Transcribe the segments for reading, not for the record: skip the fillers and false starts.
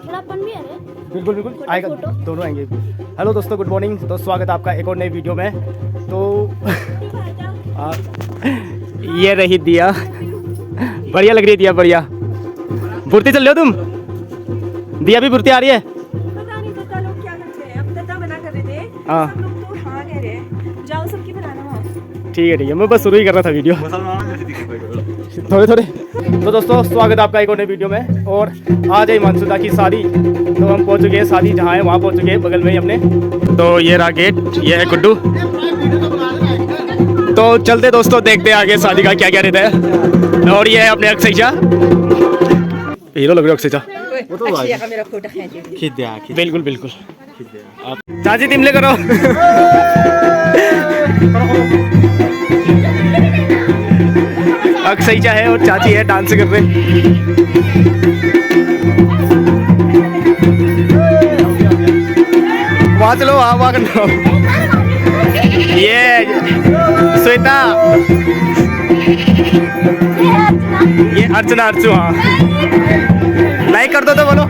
थोड़ापन भी है रे। बिल्कुल बिल्कुल आएगा, दोनों आएंगे। हेलो दोस्तों, गुड मॉर्निंग। तो स्वागत है आपका एक और नई वीडियो में। तो ये रही दिया, बढ़िया लग रही है दिया, बढ़िया। बुरती चल रहे हो तुम? दिया भी बुरती आ रही है। पता नहीं दादा लोग क्या करते हैं। अब दादा मना कर रहे थे, हाँ। सब लोग तो हाँ कह रहे हैं, जाओ सबकी बनाना वहाँ। ठीक है, मैं बस शुरू ही कर रहा था वीडियो थोड़े थोड़े। तो दोस्तों स्वागत है आपका एक और नई वीडियो में। और आज है मानसूदा की शादी, तो हम पहुंच चुके हैं शादी जहाँ है वहाँ पहुंच चुके हैं, बगल में ही अपने। तो ये रहा गेट, ये है गुड्डू। तो चलते दोस्तों, देखते हैं आगे शादी का क्या क्या रहता है। और ये है अपने अक्षयचा, हीरो लग रहे हो अक्षयचा। मेरा फोटो खींच दे। बिल्कुल बिल्कुल। चाची तिमले करो। अक्षयचा है और चाची है, डांस कर रहे। वहाँ चलो, वहाँ करना। ये श्वेता, ये अर्चना, अर्चू। हाँ, लाइक कर दो तो बोलो।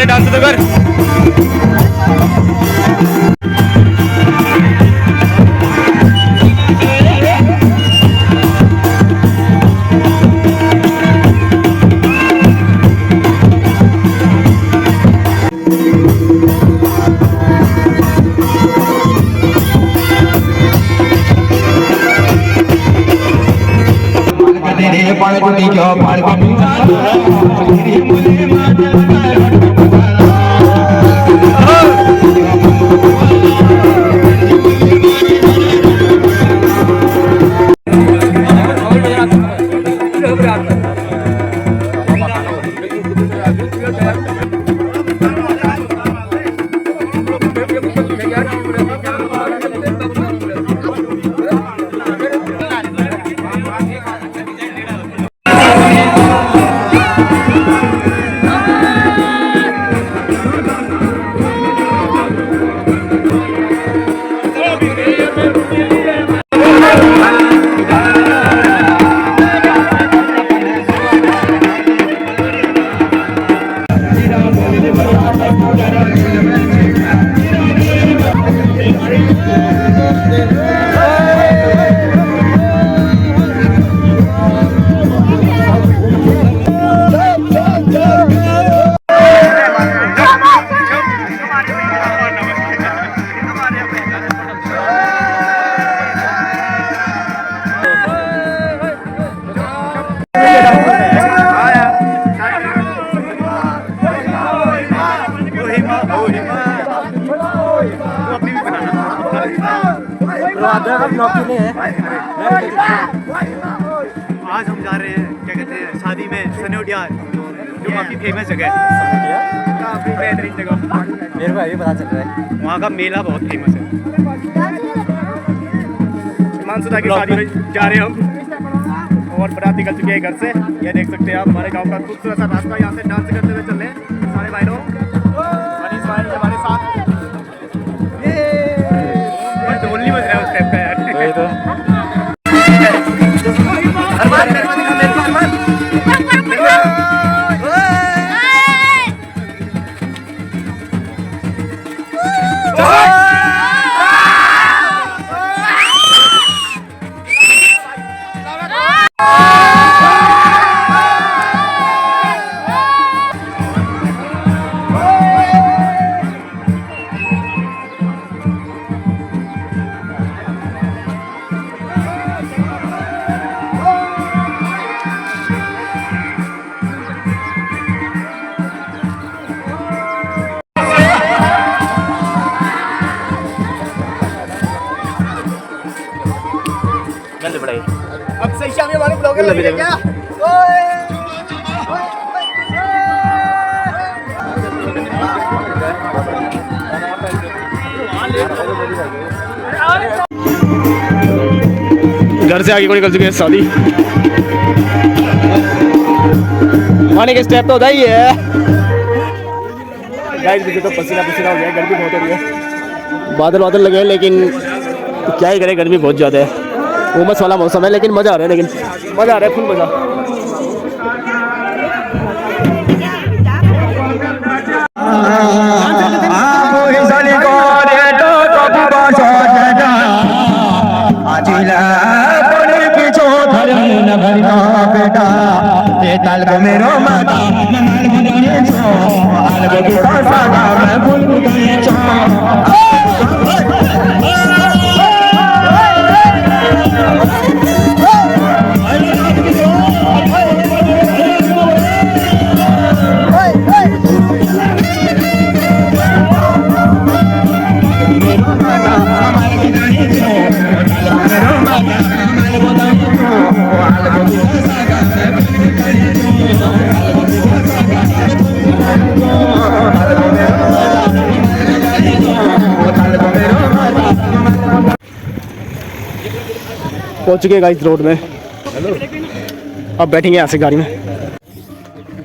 डांस तो कर। आज हम जा रहे हैं, क्या कहते हैं, शादी में सनोडिया, जो काफ़ी फेमस जगह है, काफ़ी बेहतरीन जगह। मेरे को अभी पता चल रहा है, वहाँ का मेला बहुत फेमस है। मानसूदा की शादी में जा रहे हैं हम, और बारात निकल चुके हैं घर से। ये देख सकते हैं आप, हमारे गांव का खूबसूरत सा रास्ता। यहाँ से डांस करते हुए चल रहे हैं सारे भाई लोग। मनीष भाई हमारे साथ, ढोल नहीं बज रहा है उस टाइप का यार। घर से आगे को निकल चुके हैं शादी। पानी के स्टेप तो होता ही है गाइस। मुझे तो पसीना पसीना हो गया, गर्मी बहुत हो रही है। बादल बादल लगे हैं लेकिन क्या ही करें, गर्मी बहुत ज़्यादा है। उमस वाला मौसम है लेकिन मज़ा आ रहा है, लेकिन मज़ा आ रहा है, फुल मज़ा। पहुंच चुके गाइस रोड में। अब बैठेंगे यहाँ से गाड़ी में।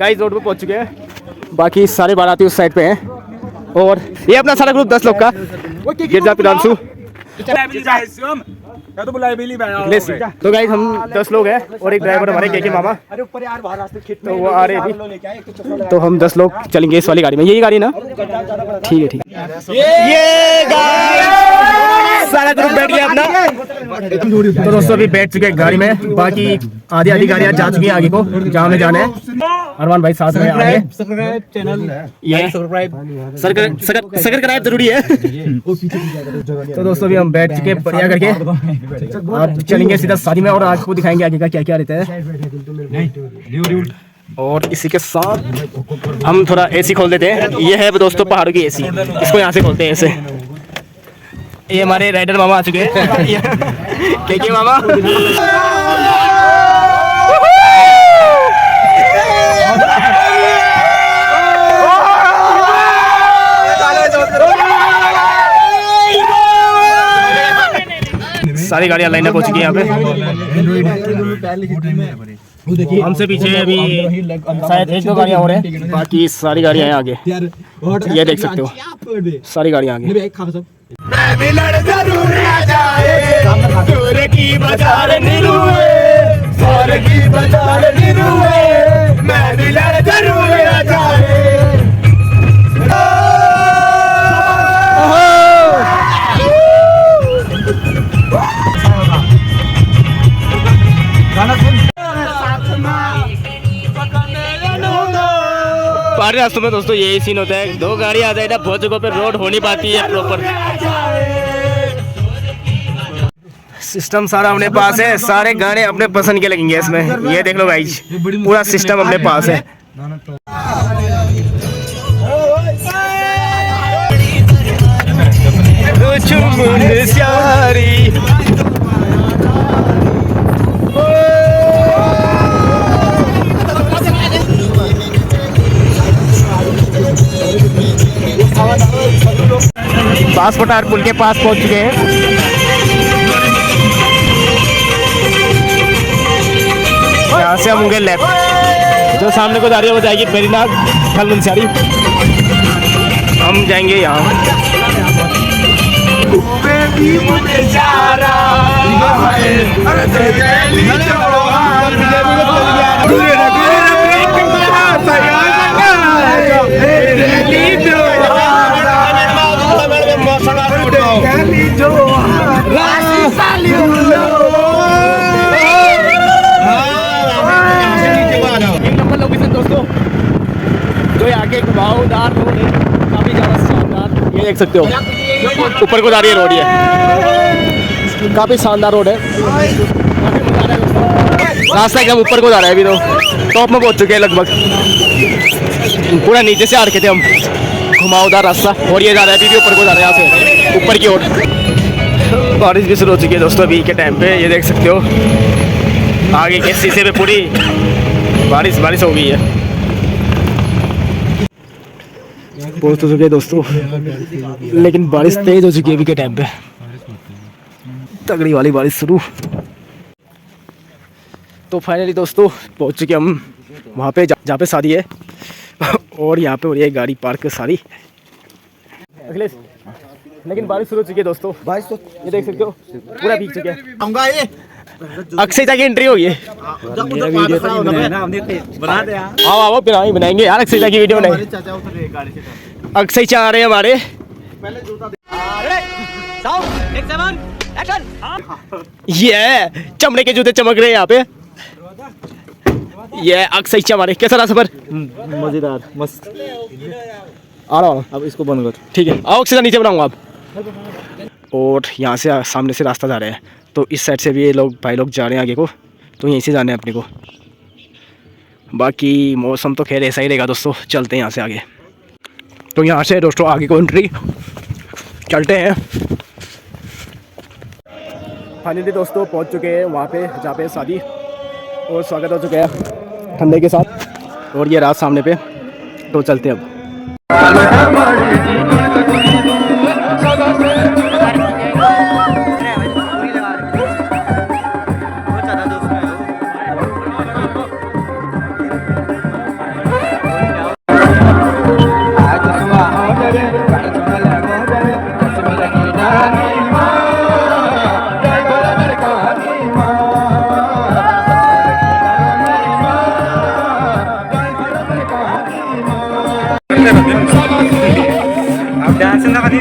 गाइस रोड पे पहुंच चुके हैं, बाकी सारे बाराती उस साइड पे हैं। और ये अपना सारा ग्रुप 10 लोग का गिरजा पिरांशु। तो गाइस हम 10 लोग हैं और एक ड्राइवर हमारे के मामा, तो वो आ रहे थे। तो हम 10 लोग चलेंगे इस वाली गाड़ी में। यही गाड़ी ना? ठीक है ठीक है। ये सारा ग्रुप बैठ गया अपना। तो दोस्तों अभी बैठ चुके हैं गाड़ी में, बाकी आधी गाड़ियाँ जा चुकी हैं आगे को जहाँ में जाना है। अरमान भाई साथ में आगे चैनल ये सब्सक्राइब जरूरी है। तो दोस्तों अभी हम बैठ चुके बढ़िया करके, अब चलेंगे सीधा शादी में और आपको दिखाएंगे आगे का क्या क्या रहता है। और इसी के साथ हम थोड़ा एसी खोल देते हैं। ये है दोस्तों पहाड़ों की एसी, इसको यहाँ से खोलते हैं ऐसे। ये हमारे राइडर मामा आ चुके हैं। के मामा सारी गाड़ियां लाइन अप हो चुकी है यहाँ पे। हमसे पीछे अभी शायद 1-2 गाड़ियां हो रहे हैं, बाकी सारी गाड़ियां हैं आगे। ये देख सकते हो सारी गाड़ियां आगे। पहाड़ी रास्तों में दोस्तों यही सीन होता है, 2 गाड़ियां आ जाए ना, बहुत जगहों पे रोड हो नहीं पाती है प्रॉपर। सिस्टम सारा अपने पास है, सारे गाने अपने पसंद के लगेंगे इसमें। ये देख लो गाइस, पूरा सिस्टम अपने पास है। बांसपटार पुल के पास पहुंच चुके हैं। यहाँ से हम होंगे लेफ्ट, जो सामने को जा रही है वो जाएगी बेरीनाग फल मुंसियारी। हम जाएंगे यहाँ। दोस्तों जो आगे घुमावदार रोड है, काफी ज्यादा शानदार। ये देख सकते हो ऊपर को जा रही है रोड, ये काफी शानदार रोड है। रास्ता एकदम ऊपर को जा रहा है। अभी तो टॉप में पहुंच चुके हैं लगभग, पूरा नीचे से आ रखे थे हम, घुमावदार रास्ता। और ये जा रहा है अभी ऊपर को जा रहा है, यहाँ से ऊपर की ओर। बारिश भी शुरू हो चुकी है दोस्तों अभी के टाइम पे, ये देख सकते हो। आगे के शीशे पे पूरी बारिश हो गई है। पहुंच तो चुके हैं दोस्तों, लेकिन बारिश तेज हो चुकी है अभी के टाइम पे, तगड़ी वाली बारिश शुरू। तो फाइनली दोस्तों पहुंच चुके हम वहाँ पे जहाँ पे शादी है। और यहाँ पे हो रही है गाड़ी पार्क सारी। अखिलेश, लेकिन बारिश शुरू हो चुकी है दोस्तों। बारिश तो ये देख सकते हो पूरा भीग चुके हैं। अक्षय की एंट्री होगी। आओ फिर बनाएंगे यार अक्षय की वीडियो बनाएंगे। अक्षय चा आ रहे हैं हमारे। ये चमड़े के जूते चमक रहे हैं यहाँ पे। ये अक्षय चा हमारे। कैसा रहा सफर? मजेदार मस्त। आ रहा हूँ अब इसको बंद कर। ठीक है, आओ अक्षय नीचे बनाऊंगा आप। और यहाँ से सामने से रास्ता जा रहे हैं, तो इस साइड से भी ये लोग भाई लोग जा रहे हैं आगे को, तो यहीं से जाने हैं अपने को। बाकी मौसम तो खैर ऐसा ही रहेगा दोस्तों। चलते हैं यहाँ से आगे। तो यहाँ से दोस्तों आगे को एंट्री चलते हैं। फाइनली दोस्तों पहुँच चुके हैं वहाँ पे जहाँ पे शादी, और स्वागत हो चुका है ठंडे के साथ। और ये रात सामने पे, तो चलते हैं अब। आप डांस ना करी।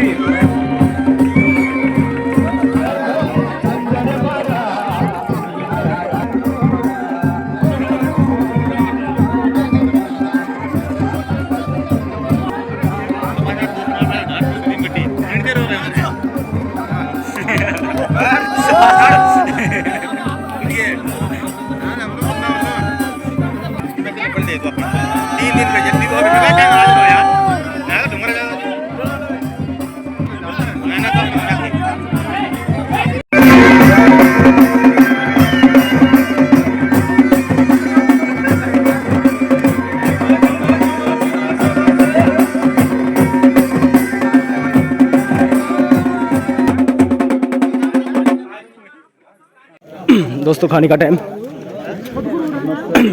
दोस्तों खाने का टाइम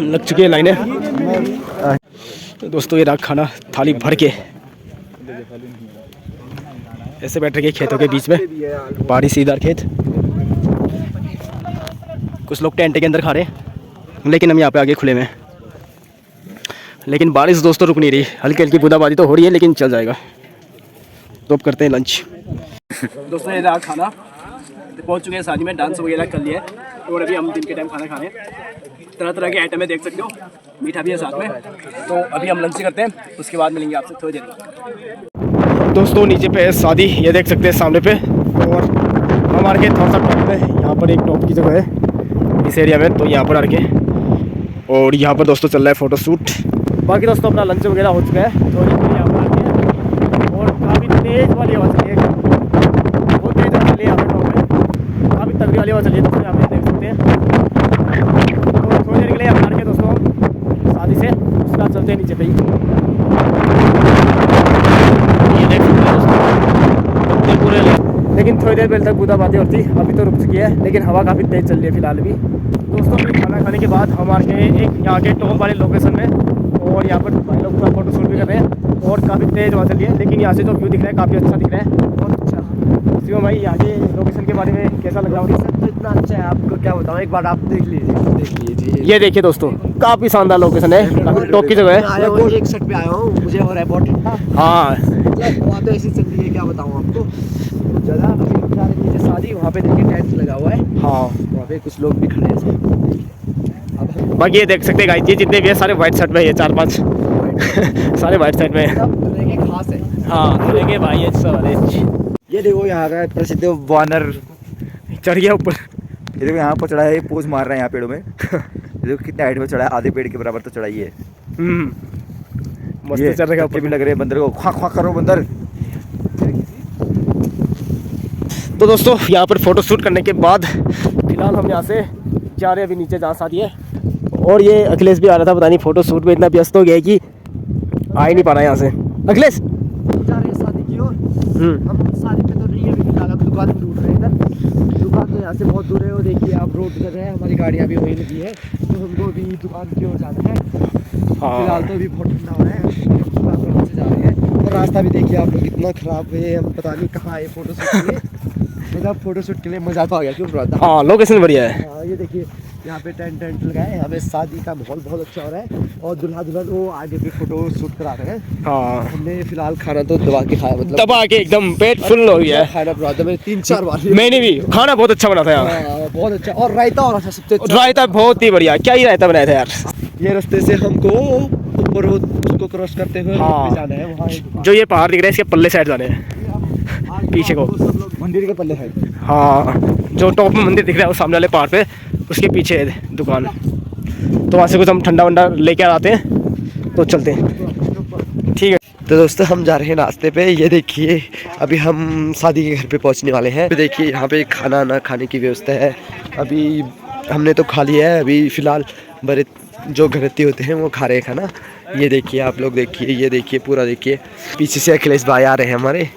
लग चुकी है लाइनें। दोस्तों ये रहा खाना थाली भर के। ऐसे बैठ के खेतों के बीच में, पहाड़ी सीधार खेत। कुछ लोग टेंट के अंदर खा रहे हैं, लेकिन हम यहाँ पे आगे खुले में। लेकिन बारिश दोस्तों रुक नहीं रही। हल्की हल्की बूंदाबांदी तो हो रही है, लेकिन चल जाएगा। तो अब करते हैं लंच। दोस्तों ये रहा खाना, पहुँच चुके हैं शादी में, डांस वगैरह कर लिया है। और अभी हम दिन के टाइम खाना खा रहे हैं। तरह तरह के आइटम है, देख सकते हो, मीठा भी है साथ में। तो अभी हम लंच करते हैं, उसके बाद मिलेंगे आपसे थोड़ी देर में। दोस्तों नीचे पे है शादी, ये देख सकते हैं सामने पे। और हमारे के थोड़ा सा टॉप पे, यहाँ पर एक टॉप की जगह है इस एरिया में, तो यहाँ पर आके। और यहाँ पर दोस्तों चल रहा है फ़ोटो शूट। बाकी दोस्तों अपना लंच वगैरह हो चुका है, तो यहाँ पर आके। और काफ़ी तेज़ वाली आवाज़ चली है, बहुत तेज़ आवाज़ चली है यहाँ पर टॉप में, काफ़ी तगड़ी वाली आवाज़ चली है। दोस्तों यहाँ पे देख सकते हैं। तो थोड़ी देर के लिए हम आ के दोस्तों शादी से, उसके बाद चलते हैं नीचे पे ही। ये देख सकते हैं दोस्तों पूरे, लेकिन थोड़ी देर पहले तक बूंदाबांदी होती, अभी तो रुक चुकी है, लेकिन हवा काफ़ी तेज़ चल रही है फिलहाल भी। दोस्तों अभी खाना खाने के बाद हम आ गए एक यहाँ के टॉप वाले लोकेशन में, और यहाँ पर भाई लोग पूरा फोटो शूट भी कर रहे हैं। और काफ़ी तेज़ हवा चल रही है, लेकिन यहाँ से जो व्यू दिख रहा है काफ़ी अच्छा दिख रहा है, बहुत अच्छा। शिवम भाई यहाँ के लोकेशन के बारे में कैसा लग रहा है? इतना अच्छा है, आपको क्या बताऊँ, एक बार आप देख लीजिए। ये देखिए दोस्तों, काफ़ी शानदार लोकेशन है, काफ़ी टॉप की जगह है। एक सेट पे आया हूँ, मुझे हो रहा है बहुत ठंडा। हाँ वहाँ तो ऐसी चल रही है, क्या बताऊँ आपको। जगह अभी हम जा रहे थे शादी, वहाँ पे देखिए टेंट लगा हुआ है। हाँ वहाँ पे कुछ लोग भी खड़े हैं। बाकी ये देख सकते हैं गाइस, ये जितने भी है सारे वाइट शर्ट में, ये 4-5 सारे वाइट शर्ट में। खास है। हाँ देखिए भाई ये सब वाले ये देखो यहाँ का प्रसिद्ध वानर चढ़ गया ऊपर। ये देखो यहाँ पर चढ़ा है, पोज मार रहा है यहाँ पेड़ों में। ये देखो कितने हाइट में चढ़ा है, आधे पेड़ के बराबर तो चढ़ाई है। मस्त चढ़ रहा है ऊपर भी लग रहे हैं बंदर को। ख्वाक ख्वाक करो बंदर। तो दोस्तों यहाँ पर फोटो शूट करने के बाद फिलहाल हम यहाँ से जा रहे हैं अभी नीचे जहाँ शादी है। और ये अखिलेश भी आ रहा था, पता नहीं फोटो शूट में इतना व्यस्त हो गया है कि आ ही नहीं पा रहा यहाँ से। अखिलेश जा रहे हैं शादी की ओर। हम शादी पे तो नहीं है अभी फिलहाल, हम दुकान में ढूंढ रहे हैं। इधर दुकान तो यहाँ से बहुत दूर है, वो देखिए आप रोड कर रहे हैं, हमारी गाड़ियाँ भी वहीं लगी है, तो हमको अभी दुकान की ओर जाना है। फिलहाल तो अभी बहुत ठंडा हो रहा है, दुकान पर से जा रहे हैं। और रास्ता भी देखिए आप लोग कितना ख़राब है, हम पता नहीं कहाँ आए फोटो शूट के लिए। मतलब फोटो शूट के लिए मज़ा तो आ गया, क्यों ब्रदर? हाँ लोकेशन बढ़िया है। हाँ ये देखिए यहाँ पे टेंट लगाए हैं, हमें शादी का माहौल बहुत अच्छा हो रहा है। और दुल्हा दुल्हन वो आगे भी फोटो शूट करा रहे हैं। हाँ हमने फिलहाल खाना तो दबा के खाया, मतलब दबा के एकदम पेट फुल हो गया है। खाना बनाता मैंने 3-4 बार। मैंने भी खाना बहुत अच्छा बना था यार। हाँ, बहुत अच्छा। और रायता हो रहा था सबसे अच्छा। रायता बहुत ही बढ़िया, क्या ही रायता बनाया था यार। ये रास्ते से हमको ऊपर उसको क्रॉस करते हुए हाँ। जाना है, वहाँ जो ये पहाड़ दिख रहा है इसके पल्ले साइड जाने हैं, पीछे को। सब लोग मंदिर के पल्ले है। हाँ जो टॉप में मंदिर दिख रहा है वो सामने वाले पहाड़ पे, उसके पीछे है दुकान। तो वहाँ से कुछ हम ठंडा वंडा लेके आते हैं, तो चलते हैं। ठीक है तो दोस्तों हम जा रहे हैं नाश्ते पे। ये देखिए अभी हम शादी के घर पे पहुंचने वाले हैं। देखिए यहाँ पे खाना ना खाने की व्यवस्था है, अभी हमने तो खा लिया है। अभी फ़िलहाल बड़े जो घरती होते हैं वो खा रहे हैं खाना। ये देखिए आप लोग देखिए, ये देखिए पूरा देखिए, पीछे से अखिलेश भाई आ रहे हैं हमारे,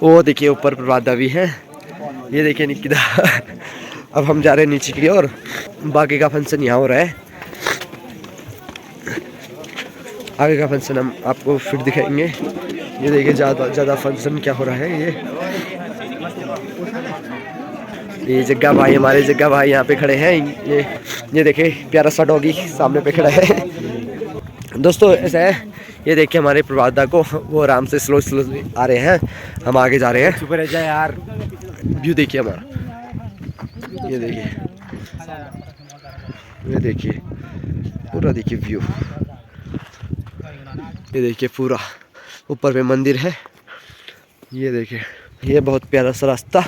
वो देखिए ऊपर प्रभात भी है, ये देखिए निकिता। अब हम जा रहे हैं नीचे की ओर, बाकी का फंक्शन यहाँ हो रहा है। आगे का फंक्शन हम आपको फिर दिखाएंगे। ये देखिए ज़्यादा फंक्शन क्या हो रहा है। ये जग्गा भाई, हमारे जग्गा भाई यहाँ पे खड़े हैं। ये देखिए प्यारा सा डॉगी सामने पे खड़ा है। दोस्तों ऐसा है, ये देखिए हमारे प्रभात को, वो आराम से स्लो आ रहे हैं, हम आगे जा रहे हैं। चुप रह जा यार। व्यू देखिए हमारा, ये देखिए पूरा देखिए व्यू, ये देखिए पूरा ऊपर में मंदिर है। ये देखिए ये बहुत प्यारा सा रास्ता,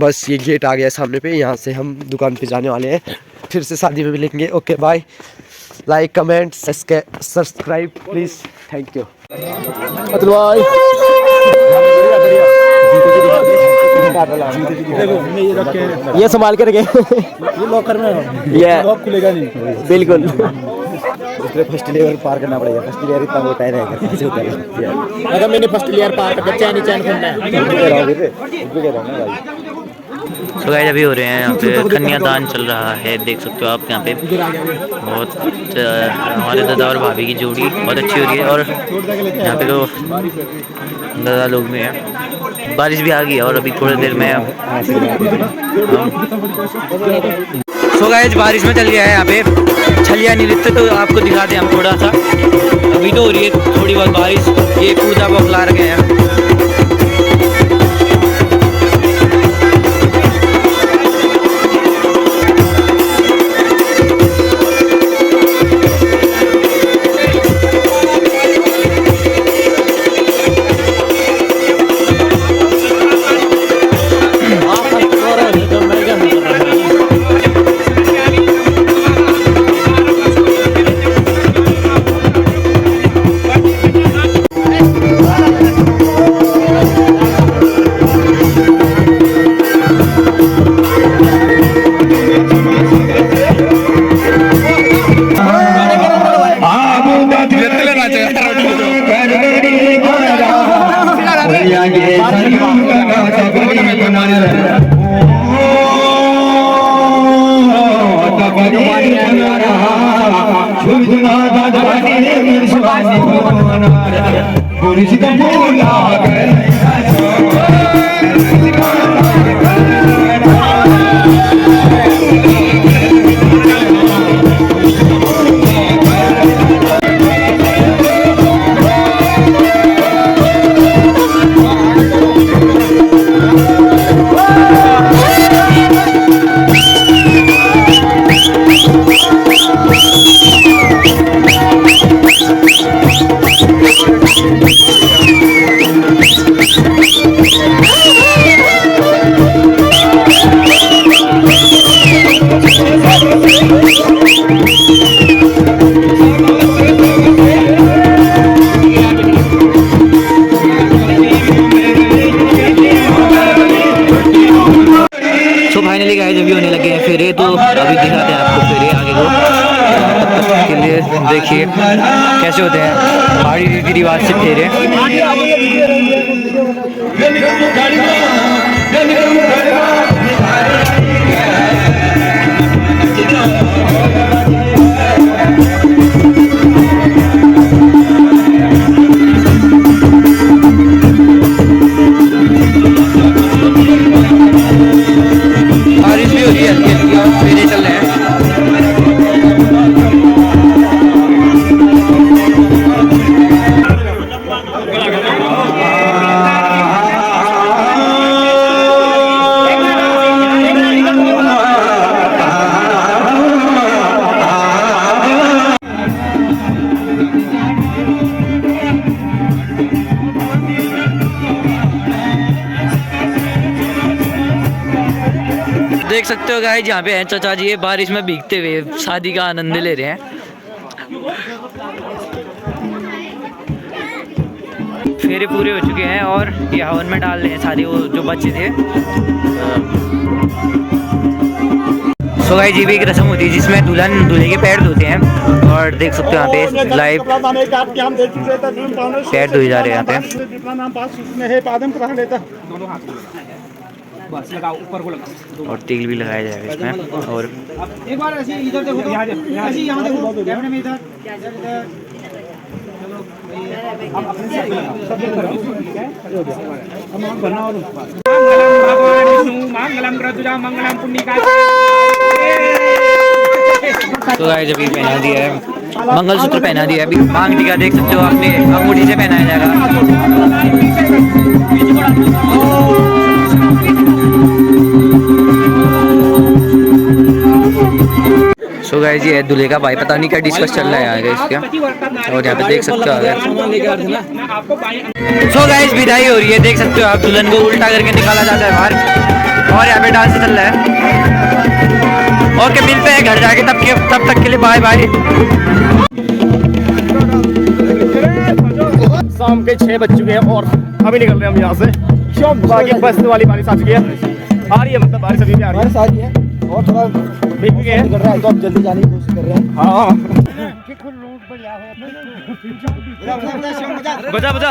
बस ये गेट आ गया है सामने पे, यहाँ से हम दुकान पे जाने वाले हैं। फिर से शादी में मिलेंगे। Okay bye, like comment subscribe please, thank you. Atul भाई ये संभाल के रखे, ये लॉकर में ये खुलेगा नहीं बिल्कुल। इसलिए फर्स्ट लेयर पार करना पड़ेगा। फर्स्ट लेयर इतना मोटा है कैसे उतरेगा। अगर मैंने फर्स्ट लेयर पार कर चैन खोलना है। तो गाइस अभी हो रहे हैं यहाँ पे कन्यादान चल रहा है, देख सकते हो आप यहाँ पे। बहुत हमारे दादा और भाभी की जोड़ी बहुत अच्छी हो रही है, और यहाँ पे तो दादा लोग भी हैं। बारिश भी आ गई है और अभी थोड़ी देर में सो गाइस बारिश में चल गया है यहाँ पे छलिया नृत्य, तो आपको दिखाते हैं हम थोड़ा सा। अभी तो हो रही है थोड़ी बहुत बारिश, ये पूजा बखला रखे हैं। फेरे, तो अभी दिखाते हैं आपको फेरे आगे को। तब तक के लिए देखिए कैसे होते हैं पहाड़ी रीति रिवाज से फेरे। बारिश भी हो रही है हल्की हल्की और फेरे चल रहे हैं। देख सकते हो गाइस, यहाँ पे हैं चाचा जी, ये बारिश में भीगते हुए शादी का आनंद ले रहे हैं। फेरे पूरे हो चुके हैं और ये हवन में डाल रहे हैं सारे वो जो बच्चे थे। सो गाइस, ये भी एक रस्म होती है जिसमें दुल्हन दूल्हे के पैर धोते हैं और देख सकते हो यहाँ पे लाइव पैर धोए जा रहे हैं यहाँ पे। और तेल भी लगाया जाएगा इसमें। और एक बार ऐसे इधर देखो, ऐसे यहाँ देखो, कैमरे में इधर। तो गाइस, अभी पहना दिया है, मंगलसूत्र पहना दिया है। अभी मांग टीका देख सकते हो आपने अंगूठी से पहनाया जाएगा। सो गाइस, ये दूल्हे का भाई, पता नहीं क्या डिस्कस चल रहा है आगे इसका। और यहाँ पे देख सकते हो आगे। सो गाइस, विदाई हो रही है, देख सकते हो आप। दुल्हन को उल्टा करके निकाला जाता है बाहर और यहाँ पे डांस चल रहा है। ओके, मिलते हैं घर जाके, तब तक के लिए बाय बाय। शाम के 6 बज चुके हैं और अभी निकल रहे हैं हम यहाँ से। क्यों बाकी बस वाली बारिश आ चुकी है, आ रही है, मतलब बारिश अभी भी आ रही है और थोड़ा भीग गए हैं, तो अब जल्दी जाने की कोशिश कर रहे हैं। हाँ, बजा बजा।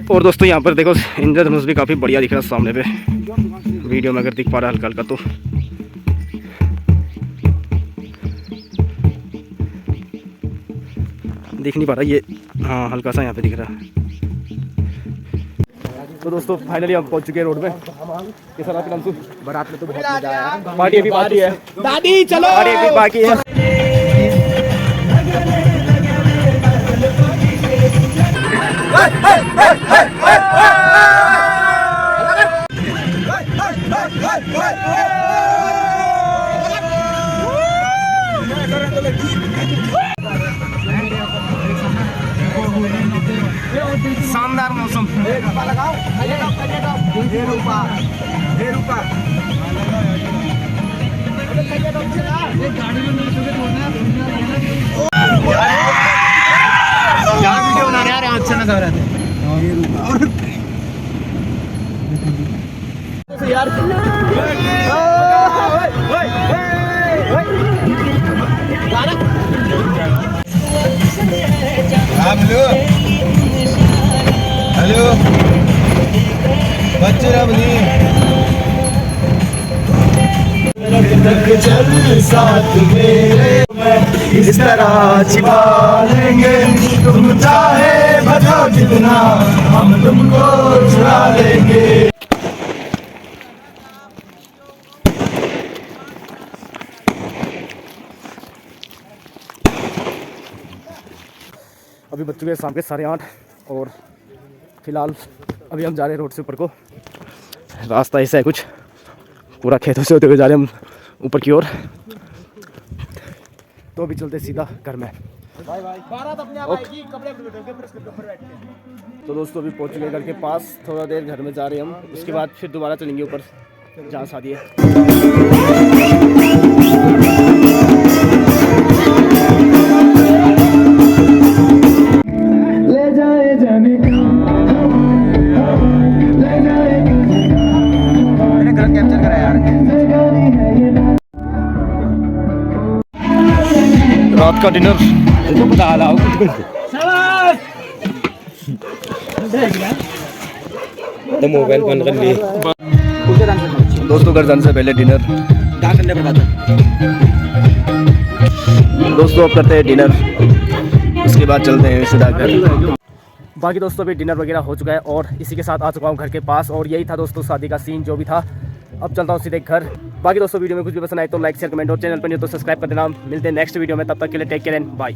और दोस्तों, यहाँ पर देखो इंद्रधनुष भी काफ़ी बढ़िया दिख रहा है सामने पे, वीडियो में अगर दिख पा रहा है हल्का हल्का। तो दिख नहीं पा रहा ये, हाँ हल्का सा यहाँ पे दिख रहा है। तो दोस्तों, फाइनली हम पहुँच चुके हैं रोड पे। कैसा रहा फिर? बारात में तो बहुत मजा आया। पार्टी अभी बाकी है, दादी चलो, पार्टी अभी बाकी है। शानदार मौसम। वीडियो बना रहे हैं, अच्छा ना कर रहे थे यार। हेलो बच्चे रबनी चल साथ मेरे, इस तरह छिपा लेंगे, तुम चाहे बताओ कितना, हम तुमको चुरा लेंगे। अभी बज चुके हैं शाम के 8:30 और फिलहाल अभी हम जा रहे हैं रोड से ऊपर को। रास्ता ऐसा है कुछ, पूरा खेतों से होते हुए जा रहे हैं हम ऊपर की ओर। तो अभी चलते सीधा घर में। बारात अपने आप आएगी, कपड़े बदलोगे, फिर उसके ऊपर बैठते हैं। तो दोस्तों अभी पहुंच गए घर के पास, थोड़ा देर घर में जा रहे हैं हम, उसके बाद फिर दोबारा चलेंगे ऊपर जहाँ शादी है। ले जाए जाने का, ले जाए मैंने गलत कैप्चर करा यार। रात का डिनर तो मोबाइल बंद कर लिए। दोस्तों घर जाने से पहले डिनर क्या करने पर बात दोस्तों अब करते हैं डिनर, उसके बाद चलते हैं सीधा घर। बाकी दोस्तों अभी डिनर वगैरह हो चुका है और इसी के साथ आ चुका हूँ घर के पास, और यही था दोस्तों शादी का सीन जो भी था। अब चलता हूँ सीधे घर। बाकी दोस्तों वीडियो में कुछ भी पसंद आए तो लाइक शेयर कमेंट, और चैनल पर नहीं तो सब्सक्राइब कर देना। मिलते हैं नेक्स्ट वीडियो में, तब तक के लिए टेक केयर एंड बाय।